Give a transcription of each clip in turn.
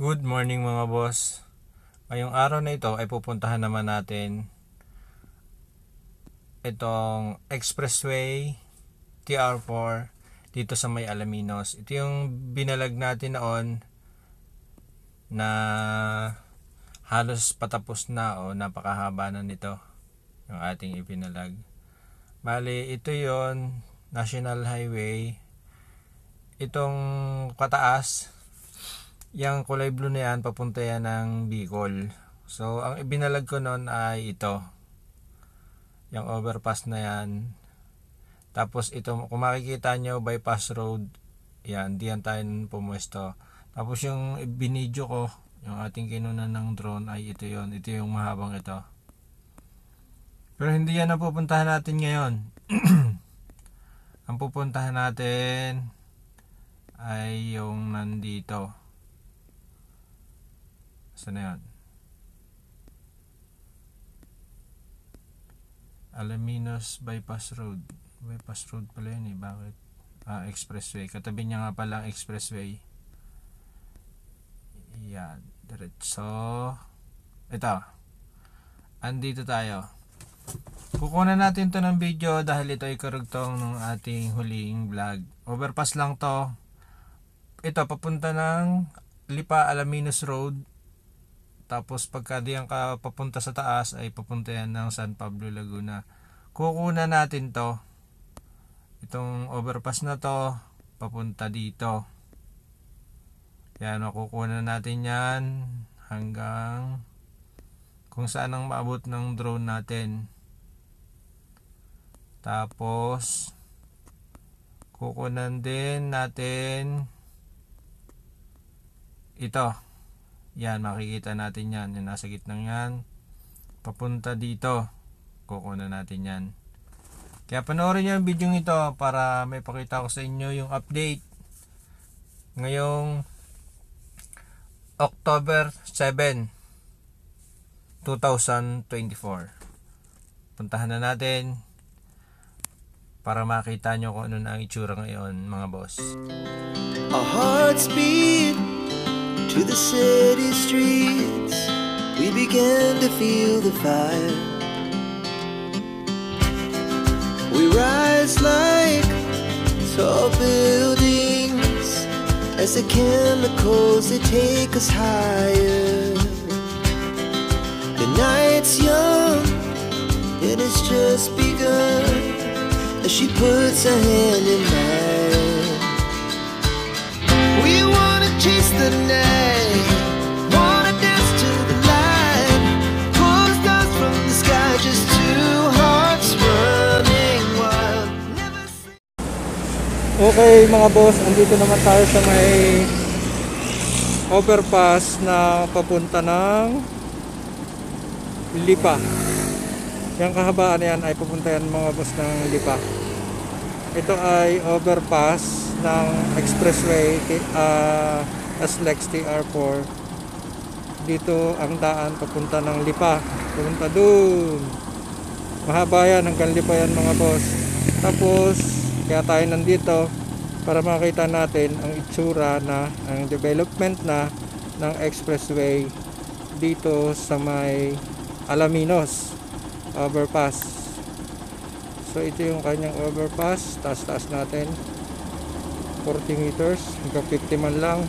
Good morning mga boss. Ngayong araw na ito ay pupuntahan naman natin itong Expressway TR4 dito sa May Alaminos. Ito yung binalag natin noon na halos patapos na o napakahaba na nito yung ating ibinalag. Bali, ito yon National Highway. Itong kataas, yung kulay blue na yan, papunta yan ng Bicol. So, ang ibinalag ko noon ay ito. Yung overpass na yan. Tapos ito, kung makikita nyo, bypass road. Yan, diyan tayo pumuesto. Tapos yung binidyo ko, yung ating kinunan ng drone ay ito yon. Ito yung mahabang ito. Pero hindi yan ang pupuntahan natin ngayon. Ang pupuntahan natin ay yung nandito. Saan na yun? Alaminos Bypass Road. Bypass Road pala yun eh. Bakit? Expressway. Katabi niya nga pala ang expressway. Yan. Diretso. Ito. Andito tayo. Kukunan natin to ng video dahil ito ay karugtong ng ating huling vlog. Overpass lang to. Ito papunta ng Lipa Alaminos Road. Tapos pagka diyan ka papunta sa taas ay papunta yan ng San Pablo, Laguna. Kukunan natin to. Itong overpass na to papunta dito. Yan, makukunan natin yan hanggang kung saan ang maabot ng drone natin. Tapos kukunan din natin ito. Yan, makikita natin yan. Yung nasa gitnang yan. Papunta dito. Kukunan natin yan. Kaya panoorin nyo yung video ito para may pakita ko sa inyo yung update. Ngayong October 7, 2024. Puntahan na natin para makita nyo kung ano na ang itsura ngayon, mga boss. Our hearts beat to the city streets, we began to feel the fire. We rise like tall buildings as the chemicals, they take us higher. The night's young, it has just begun, as she puts her hand in mine. We wanna chase the night, wanna dance to the light, pull the stars from the sky, just two hearts running wild. Okay mga boss, andito naman tayo sa may overpass na papunta ng Lipa. Yung kahabaan yan ay papunta yan mga boss ng Lipa. Ito ay overpass ng expressway SLEX TR4. Dito ang daan papunta ng Lipa, papunta dun. Mahaba yan hanggang Lipa yan mga boss. Tapos kaya tayo nandito para makita natin ang itsura na, ang development na ng expressway dito sa may Alaminos overpass. So ito yung kanyang overpass, taas-taas natin, 40 meters, hanggang 50 man lang.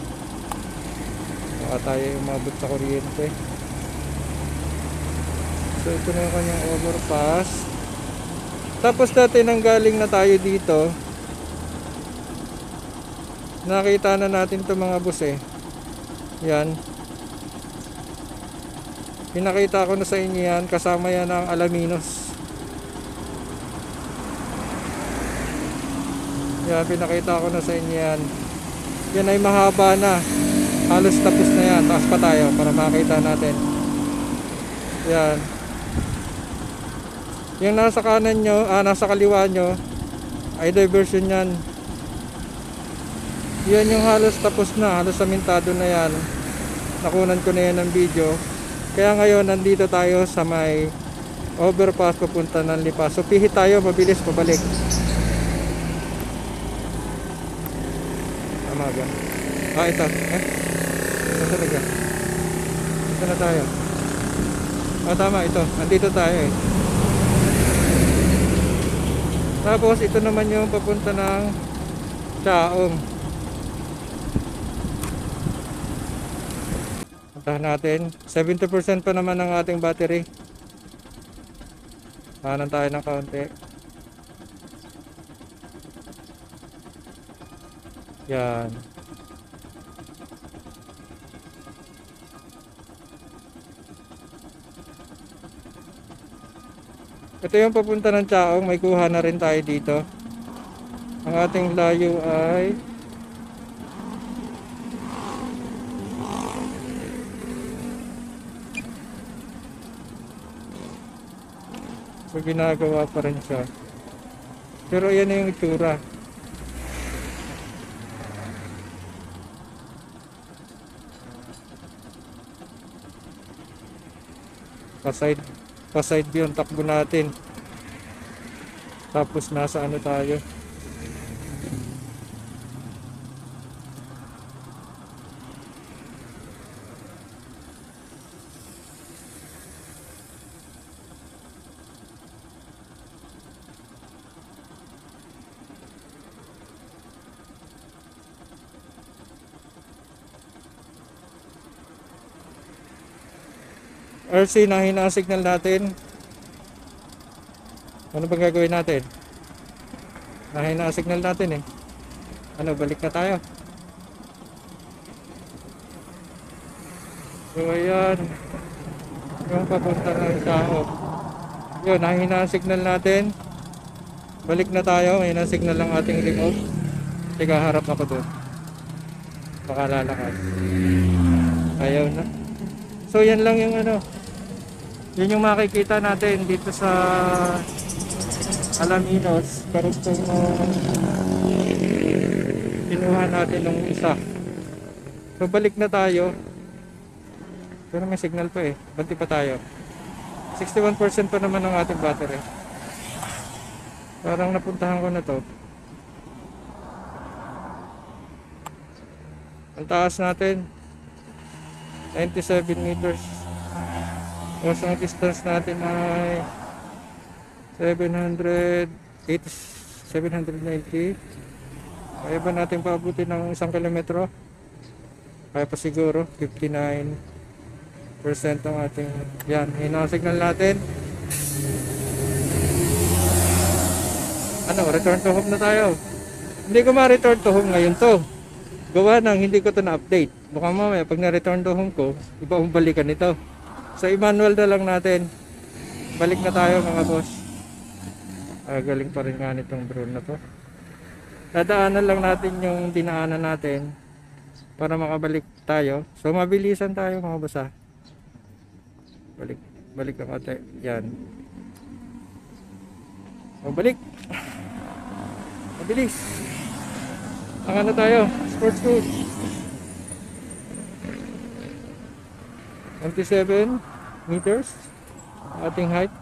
Baka tayo umabot sa kuryente. So ito na yung kanyang overpass. Tapos dati nanggaling na tayo dito, nakita na natin to mga boss eh. Yan, pinakita ko na sa inyo yan, kasama yan ang Alaminos. Yan, pinakita ko na sa inyo yan. Yan ay mahaba na, halos tapos na yan. Taas pa tayo para makita natin. Yan, yung nasa kanan nyo, nasa kaliwa nyo ay diversion yan. Yan yung halos tapos na, halos samintado na yan. Nakunan ko na yan ng video. Kaya ngayon nandito tayo sa may overpass papunta ng Lipa. So pihit tayo, mabilis pabalik. Tama ba? Ito. talaga. Ito na tayo. Tama ito. Andito tayo eh. Tapos ito naman yung papunta ng Chaong. Puntahan natin. 70% pa naman ng ating battery. Kanan tayo ng kaunti. Yan. Ito yung papunta ng Chaong. May kuha na rin tayo dito. Ang ating layo ay so ginagawa pa rin siya. Pero yan na yung itsura. Pa-side view ang takbo natin. Tapos nasa ano tayo? RC, nahina ang signal natin. Ano bang gagawin natin? Nahina ang signal natin eh. Ano, balik na tayo. So ayan, yung papunta ng Chaong. Yun, nahina ang signal natin. Balik na tayo. Ngayon ang signal ng ating remote. Teka, harap ako doon. Baka lalakad. Ayaw na. So yan lang yung ano. Yun yung makikita natin dito sa Alaminos. Karugtong kinuha natin ng isa. So balik na tayo. Pero may signal pa eh. Banti pa tayo. 61% pa naman ang ating battery. Parang napuntahan ko na to. Ang taas natin 97 meters. Tapos ang distance natin ay 790. Kaya ba natin paabutin ng 1 kilometro? Kaya pa siguro 59% ang ating yan, hina-signal natin. Ano, return to home na tayo. Hindi ko ma-return to home ngayon to. Gawa nang hindi ko to na-update. Mukhang mamaya pag na-return to home ko, iba ang balikan nito. So i-manual na lang natin. Balik na tayo mga boss. Galing pa rin nga nitong drone na to. Dadaanan lang natin yung dinaanan natin para makabalik tayo. So mabilisan tayo mga boss ha. Balik ang ate. Yan. Balik. Mabilis. Ang ano tayo? Sports food. 27 meters ating height.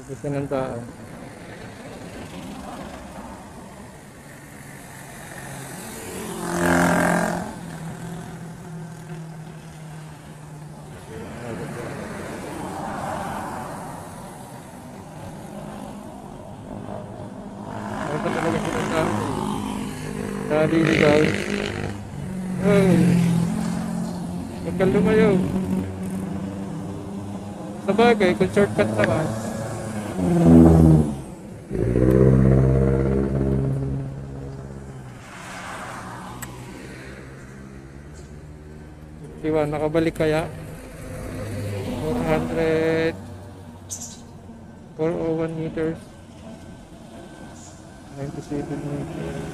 Gusto ng tao. Naliligaw. Oh. Huwag kang lumayo. Sabagay, kung shortcut naman. Diba, nakabalik kaya? 401 meters. 97 meters.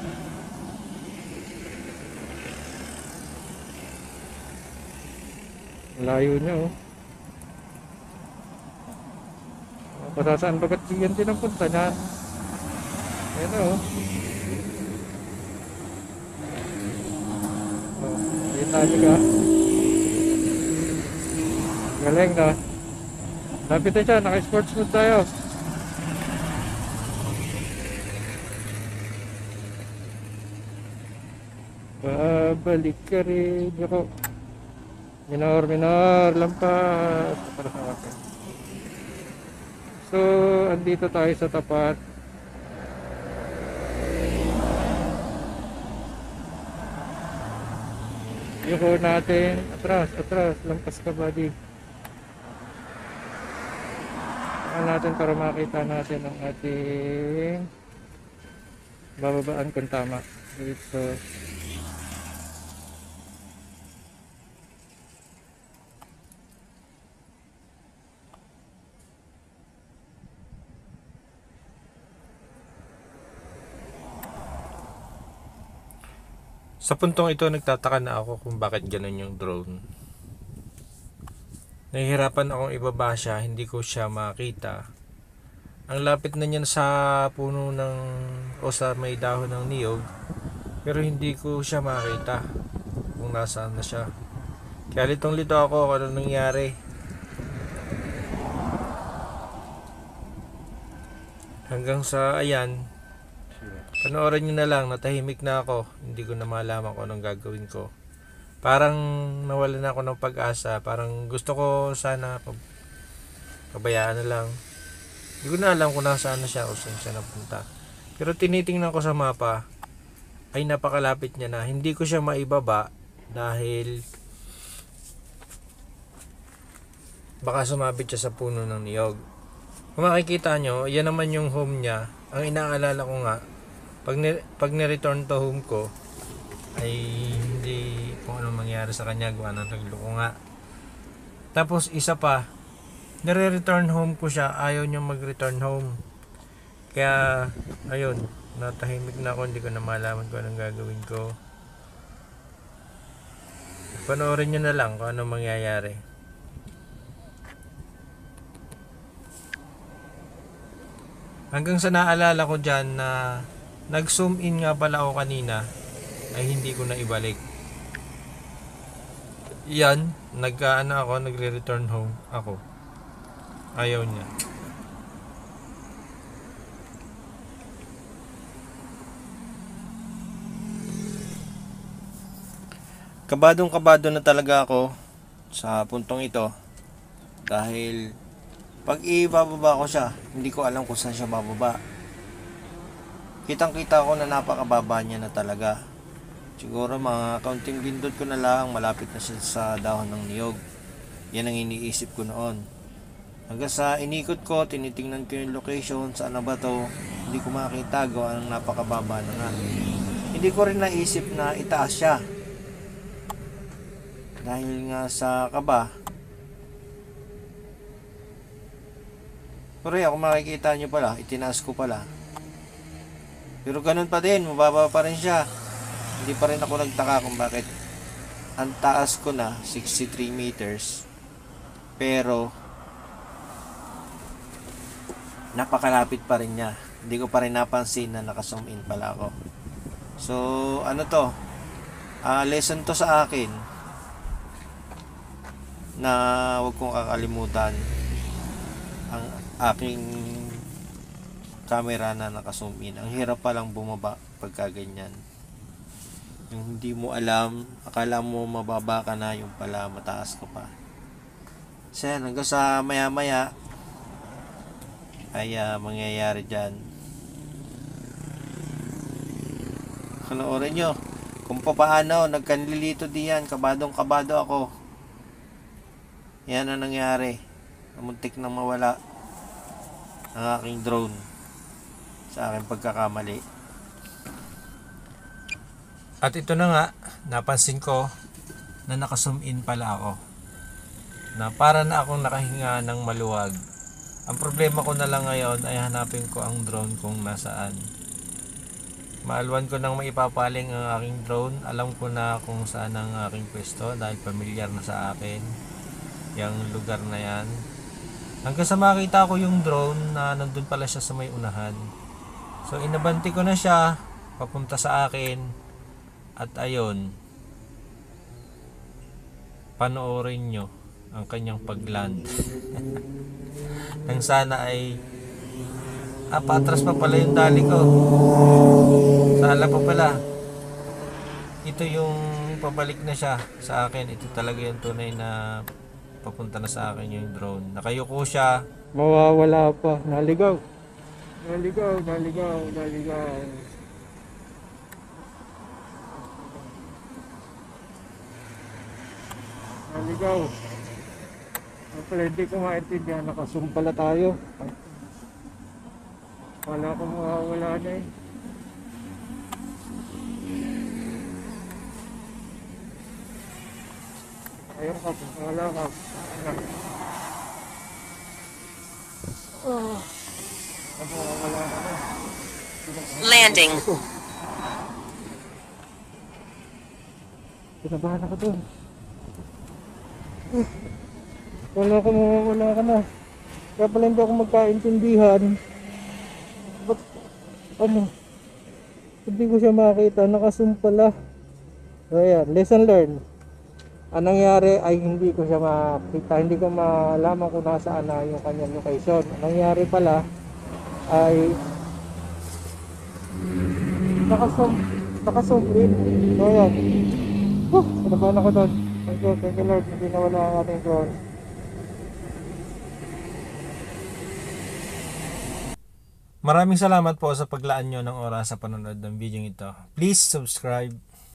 Layo niya oh. Pasasaan bagat yan din ang punta niya. Ayan oh. Kita nyo ka. Galing na. Lapit na siya, naka-sports mode tayo. Babalik ka rin ako. Minor, lampas. Para sa akin. So, andito tayo sa tapat. Yuko natin. Atras. Lampas ka, buddy. Saka natin para makita natin ang ating bababaan kung tama. Dito. Sa puntong ito, nagtataka na ako kung bakit ganun yung drone. Nahihirapan akong ibaba siya, hindi ko siya makita. Ang lapit na niyan sa puno o sa may dahon ng niyog, pero hindi ko siya makita kung nasaan na siya. Kaya litong-lito ako kung ano nangyari. Hanggang sa ayan, panoorin nyo na lang, natahimik na ako. Hindi ko na malaman kung anong gagawin ko. Parang nawalan na ako ng pag-asa. Parang gusto ko sana pabayaan na lang. Hindi ko na alam kung nasaan na siya o saan siya napunta. Pero tinitingnan ko sa mapa, ay napakalapit niya na. Hindi ko siya maibaba dahil baka sumabit siya sa puno ng niyog. Kung makikita nyo, yan naman yung home niya. Ang inaalala ko nga, pag ni-return to home ko, ay hindi kung anong mangyari sa kanya, gawa ng nagloko nga. Tapos isa pa, nire-return home ko siya, ayaw niya mag-return home. Kaya, ayun, natahimik na ako, hindi ko na malaman kung anong gagawin ko. Panoorin nyo na lang kung anong mangyayari. Hanggang sa naalala ko dyan na nag-zoom in nga pala ako kanina, ay hindi ko na ibalik. Yan, nagre-return home ako. Ayaw niya. Kabadong-kabado na talaga ako sa puntong ito dahil pag ibababa ko siya, hindi ko alam kung saan siya bababa. Kitang-kita ko na napakababa niya na talaga. Siguro mga kaunting bindot ko na lang, malapit na siya sa dahon ng niyog. Yan ang iniisip ko noon. Hanggang sa inikot ko, tinitingnan ko yung location, saan na ba to, hindi ko makita, gawa ng napakababa na nga. Hindi ko rin naisip na itaas siya. Dahil nga sa kaba. Pero kung makikita nyo pala, itinaas ko pala. Pero ganun pa din, mababa pa rin siya. Hindi pa rin ako nagtaka kung bakit ang taas ko na 63 meters pero napakalapit pa rin niya. Hindi ko pa rin napansin na naka-zoom in pala ako. So ano to, lesson to sa akin na huwag kong kakalimutan ang aking camera na naka-zoom in. Ang hirap palang bumaba pagka ganyan. Yung hindi mo alam, akala mo mababa ka na, yung pala mataas ka pa. So yan, hanggang sa maya maya ay mangyayari dyan. Panoorin nyo kung paano nagkanlilito diyan, kabadong kabado ako. Yan ang nangyari. Muntik nang mawala ang aking drone sa aking pagkakamali. At ito na nga, napansin ko na naka-zoom in pala ako. Na para na akong nakahinga ng maluwag. Ang problema ko na lang ngayon ay hanapin ko ang drone kung nasaan. Maalwan ko nang maipapaling ang aking drone. Alam ko na kung saan ang aking pwesto dahil familiar na sa akin yung lugar na yan. Hanggang sa makita ko yung drone na nandun pala siya sa may unahan. So inabanti ko na siya papunta sa akin. At ayun, panoorin nyo ang kanyang pagland. nang sana ay patras pa pala yung tali ko. Sala pa pala. Ito yung pabalik na siya sa akin. Ito talaga yung tunay na papunta na sa akin yung drone. Nakayuko siya. Mawawala pa. Naligaw. Naligaw. Pala hindi ko maintindihan. Nakasum pala tayo. Wala ko mawawala na eh. Ayun ka, wala ka. Wala ka na. Landing. Pinabahan ako dun. Wala ka mawawala ka na. Kaya pala hindi ako magkaintindihan. Ba't, hindi ko siya makita. Nakasum pala. So ayan, lesson learned. Ang nangyari ay hindi ko siya makita. Hindi ko malaman kung nasaan na yung kanyang location. Ang nangyari pala ay nakasum rin. So ayan. Pinabahan ako doon. Thank you Lord. Hindi nawala ang ating drone. Maraming salamat po sa paglaan nyo ng oras sa panonood ng video ito. Please subscribe